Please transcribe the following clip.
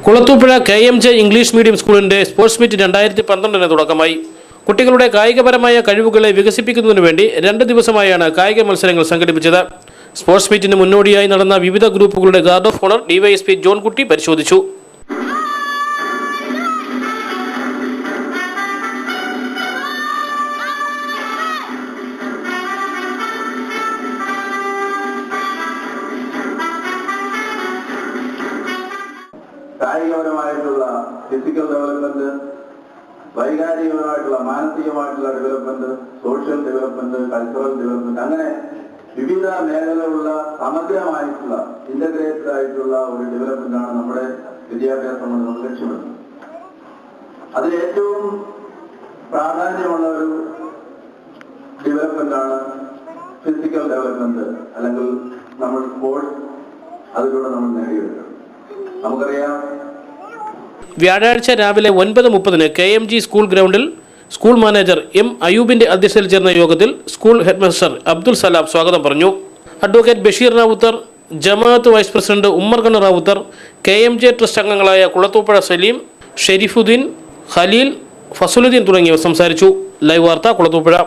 Kulathupuzha KMJ English medium സ്കൂളിന്റെ sports meet 2012 തുടക്കമായി. കുട്ടികളുടെ കായികപരമായ കഴിവുകളെ വികസിപ്പിക്കുന്നതിനു വേണ്ടി 2 ദിവസമായാണ് കായിക മത്സരങ്ങൾ സംഘടിപ്പിച്ചത്. സ്പോർട്സ് മീറ്റിന് മുന്നോടിയായി നടന്ന വിവിധ ഗ്രൂപ്പുകളുടെ guard of owner DYSP John കുട്ടി പരിശോധിച്ചു. കായികപരമായിട്ടുള്ള ഫിസിക്കൽ ഡെവലപ്മെന്റ്, വൈകാരികപരമായിട്ടുള്ള മാനസികമായിട്ടുള്ള development, social development, cultural development, അങ്ങനെ വിവിധ മേഖലകളുള്ള സമഗ്രമായിട്ടുള്ള ഇന്റഗ്രേറ്റഡ് ആയിട്ടുള്ള ഒരു ഡെവലപ്മെന്റാണ് നമ്മുടെ വിദ്യാഭ്യാസം നമ്മൾ ലക്ഷ്യമിടുന്നത്. അതിൽ ഏറ്റവും പ്രാധാന്യമുള്ള ഒരു ഡെവലപ്മെന്റാണ് ഫിസിക്കൽ ഡെവലപ്മെന്റ്, അല്ലെങ്കിൽ നമ്മൾ സ്പോർട്സ് അതിലൂടെ നമ്മൾ നേടിയെടുക്കണം. നമുക്കറിയാം, വ്യാഴാഴ്ച രാവിലെ 9:30 KMG സ്കൂൾ ഗ്രൗണ്ടിൽ സ്കൂൾ മാനേജർ M. അയൂബിന്റെ അധ്യക്ഷതയിൽ ചേർന്ന യോഗത്തിൽ സ്കൂൾ ഹെഡ്മാസ്റ്റർ അബ്ദുൽ സലാം സ്വാഗതം പറഞ്ഞു. അഡ്വക്കേറ്റ് ബഷീർ റാവുത്തർ, ജമാഅത്ത് vice president Ummer Rawther, KMJ trust അംഗങ്ങളായ കുളത്തൂപ്പുഴ സലീം, ഷെരീഫുദ്ദീൻ, ഖലീൽ, ഫസലുദ്ദീൻ തുടങ്ങിയവർ സംസാരിച്ചു. ലൈവ് വാർത്ത കുളത്തൂപ്പുഴ.